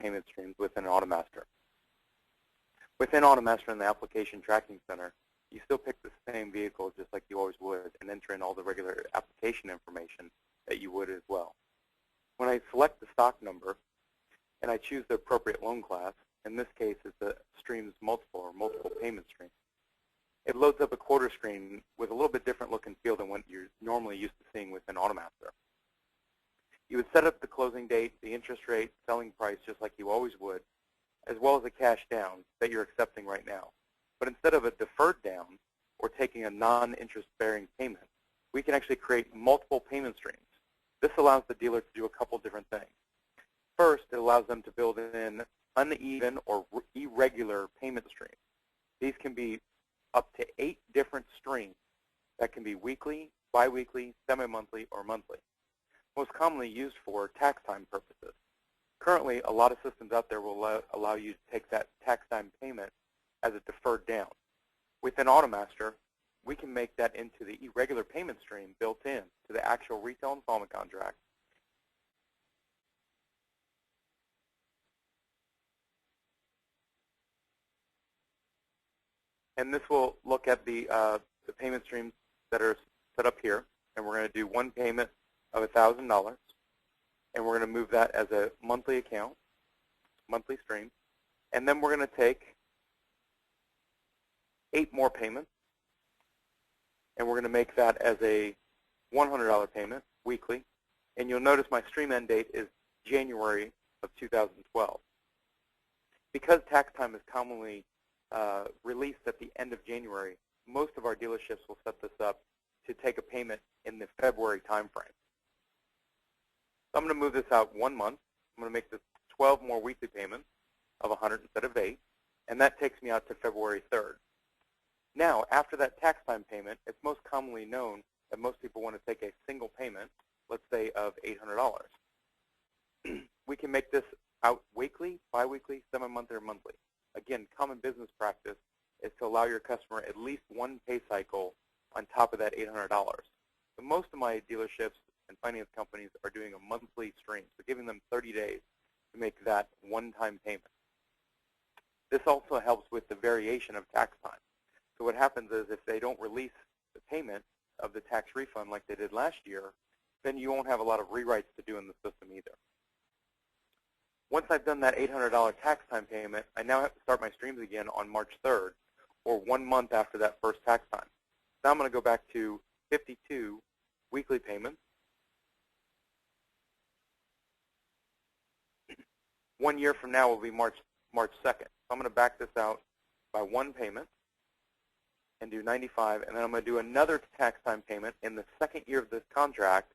payment streams within AutoMaster. Within AutoMaster in the Application Tracking Center, you still pick the same vehicle just like you always would and enter in all the regular application information that you would as well. When I select the stock number and I choose the appropriate loan class, in this case it's the streams multiple or multiple payment streams, it loads up a quarter screen with a little bit different look and feel than what you're normally used to seeing within AutoMaster. You would set up the closing date, the interest rate, selling price just like you always would, as well as a cash down that you're accepting right now. But instead of a deferred down or taking a non-interest bearing payment, we can actually create multiple payment streams. This allows the dealer to do a couple different things. First, it allows them to build in uneven or irregular payment streams. These can be up to 8 different streams that can be weekly, biweekly, semi-monthly, or monthly, most commonly used for tax time purposes. Currently, a lot of systems out there will allow you to take that tax time payment as a deferred down. Within AutoMaster, we can make that into the irregular payment stream built in to the actual retail installment contract. And this will look at the payment streams that are set up here. And we're going to do one payment of $1,000. And we're going to move that as a monthly account, monthly stream. And then we're going to take 8 more payments. And we're going to make that as a $100 payment weekly. And you'll notice my stream end date is January of 2012. Because tax time is commonly released at the end of January, most of our dealerships will set this up to take a payment in the February timeframe. So I'm going to move this out 1 month. I'm going to make this 12 more weekly payments of 100 instead of 8, and that takes me out to February 3rd. Now, after that tax time payment, it's most commonly known that most people want to take a single payment, let's say of $800. We can make this out weekly, biweekly, semi-monthly, or monthly. Again, common business practice is to allow your customer at least one pay cycle on top of that $800. But most of my dealerships and finance companies are doing a monthly stream, so giving them 30 days to make that one-time payment. This also helps with the variation of tax time. So what happens is if they don't release the payment of the tax refund like they did last year, then you won't have a lot of rewrites to do in the system either. Once I've done that $800 tax time payment, I now have to start my streams again on March 3rd, or 1 month after that first tax time. Now I'm going to go back to 52 weekly payments. 1 year from now will be March 2nd. So I'm going to back this out by 1 payment and do 95, and then I'm going to do another tax time payment in the 2nd year of this contract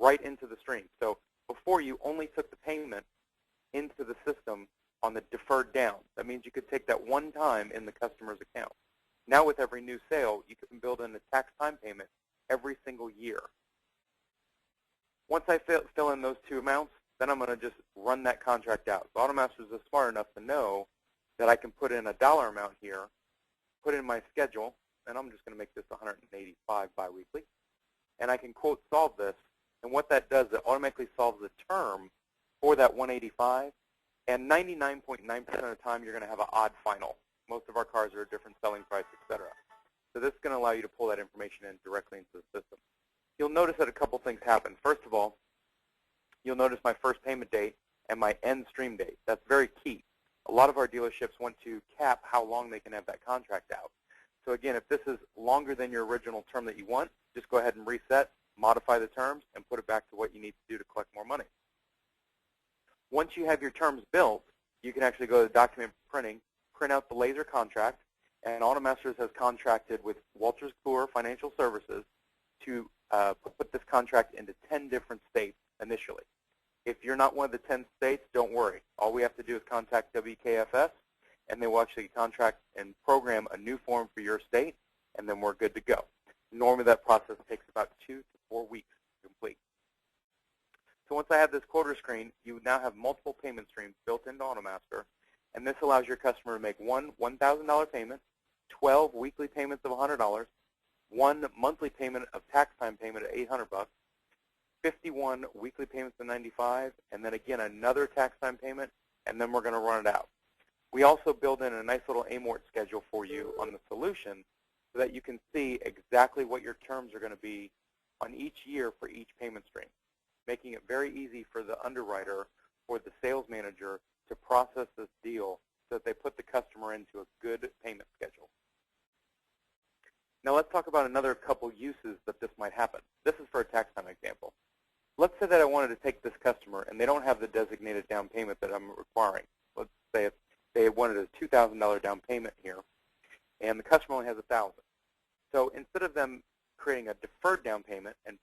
right into the stream. So before you only took the payment into the system on the deferred down. That means you could take that one time in the customer's account. Now with every new sale, you can build in a tax time payment every single year. Once I fill in those 2 amounts, then I'm going to just run that contract out. So AutoMaster is smart enough to know that I can put in a dollar amount here, put in my schedule, and I'm just going to make this 185 biweekly. And I can quote solve this, and what that does, it automatically solves the term for that 185, and 99.9% of the time you're going to have an odd final. Most of our cars are a different selling price, etc. So this is going to allow you to pull that information in directly into the system. You'll notice that a couple things happen. First of all, you'll notice my first payment date and my end stream date. That's very key. A lot of our dealerships want to cap how long they can have that contract out. So again, if this is longer than your original term that you want, just go ahead and reset, modify the terms, and put it back to what you need to do to collect more money. Once you have your terms built, you can actually go to document printing, print out the laser contract, and AutoMasters has contracted with Wolters Kluwer Financial Services to put this contract into 10 different states initially. If you're not one of the 10 states, don't worry. All we have to do is contact WKFS, and they will actually contract and program a new form for your state, and then we're good to go. Normally that process takes about 2 to 4 weeks to complete. So once I have this quarter screen, you now have multiple payment streams built into AutoMaster, and this allows your customer to make one $1,000 payment, 12 weekly payments of $100, 1 monthly payment of tax time payment of $800, 51 weekly payments of 95, and then again another tax time payment, and then we're going to run it out. We also build in a nice little amort schedule for you on the solution so that you can see exactly what your terms are going to be on each year for each payment stream, making it very easy for the underwriter or the sales manager to process this deal so that they put the customer into a good payment schedule. Now let's talk about another couple uses that this might happen. This is for a tax time example. Let's say that I wanted to take this customer and they don't have the designated down payment that I'm requiring. Let's say they wanted a $2,000 down payment here, and the customer only has $1,000. So instead of them creating a deferred down payment and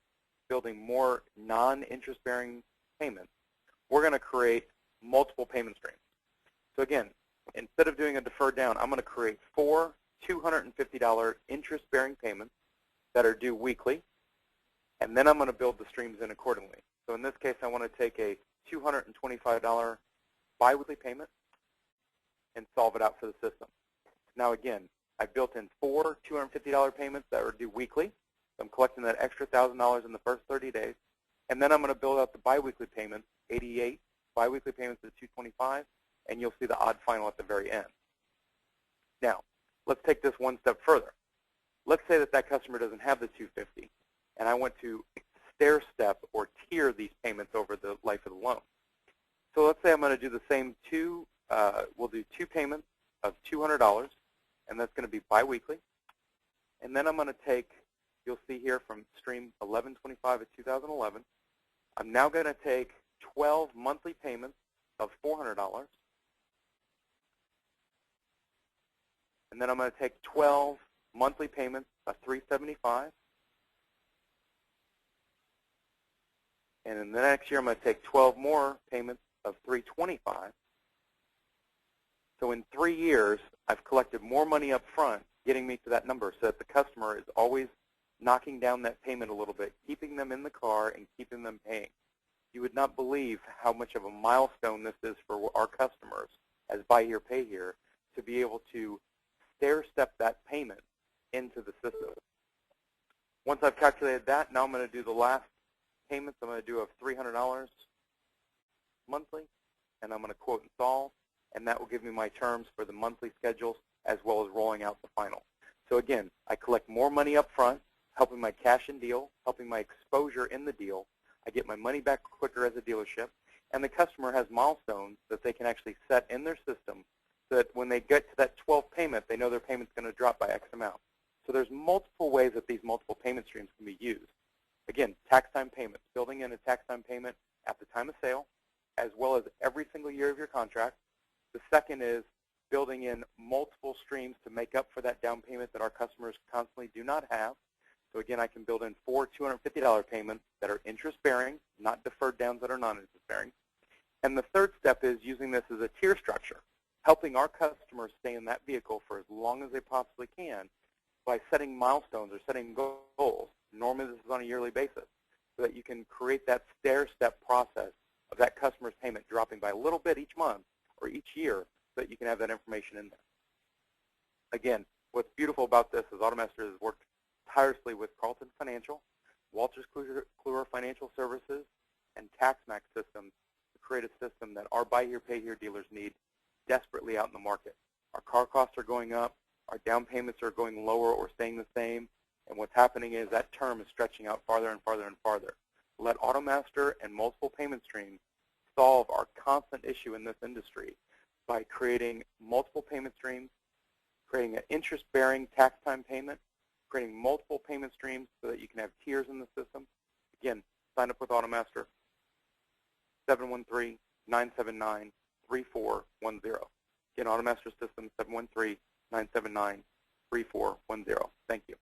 building more non-interest-bearing payments, we're going to create multiple payment streams. So again, instead of doing a deferred down, I'm going to create 4 $250 interest-bearing payments that are due weekly, and then I'm going to build the streams in accordingly. So in this case, I want to take a $225 biweekly payment and solve it out for the system. Now again, I built in 4 $250 payments that are due weekly. So I'm collecting that extra $1,000 in the first 30 days, and then I'm going to build out the biweekly payments, 88 biweekly payments of $225, and you'll see the odd final at the very end. Now, let's take this one step further. Let's say that that customer doesn't have the $250, and I want to stair-step or tier these payments over the life of the loan. So let's say I'm going to do the same we'll do 2 payments of $200, and that's going to be biweekly. And then I'm going to take, you'll see here from stream 1125 of 2011, I'm now going to take 12 monthly payments of $400, and then I'm going to take 12 monthly payments of $375, and in the next year I'm going to take 12 more payments of $325. So in 3 years, I've collected more money up front, getting me to that number so that the customer is always knocking down that payment a little bit, keeping them in the car and keeping them paying. You would not believe how much of a milestone this is for our customers as buy here, pay here, to be able to stair-step that payment into the system. Once I've calculated that, now I'm going to do the last payments. I'm going to do of $300 monthly, and I'm going to quote and solve, and that will give me my terms for the monthly schedules as well as rolling out the final. So again, I collect more money up front, helping my cash in deal, helping my exposure in the deal. I get my money back quicker as a dealership, and the customer has milestones that they can actually set in their system so that when they get to that 12th payment, they know their payment's going to drop by X amount. So there's multiple ways that these multiple payment streams can be used. Again, tax time payments, building in a tax time payment at the time of sale, as well as every single year of your contract. The second is building in multiple streams to make up for that down payment that our customers constantly do not have. So again, I can build in 4 $250 payments that are interest-bearing, not deferred downs that are non-interest-bearing. And the third step is using this as a tier structure, helping our customers stay in that vehicle for as long as they possibly can by setting milestones or setting goals. Normally this is on a yearly basis, so that you can create that stair-step process of that customer's payment dropping by a little bit each month or each year so that you can have that information in there. Again, what's beautiful about this is AutoMaster has worked tirelessly with Carlton Financial, Walters Kluwer Financial Services, and TaxMax Systems to create a system that our buy here, pay here dealers need desperately out in the market. Our car costs are going up, our down payments are going lower or staying the same, and what's happening is that term is stretching out farther and farther and farther. Let AutoMaster and multiple payment streams solve our constant issue in this industry by creating multiple payment streams, creating an interest-bearing tax time payment, creating multiple payment streams so that you can have tiers in the system. Again, sign up with AutoMaster, 713-979-3410. Again, AutoMaster System, 713-979-3410. Thank you.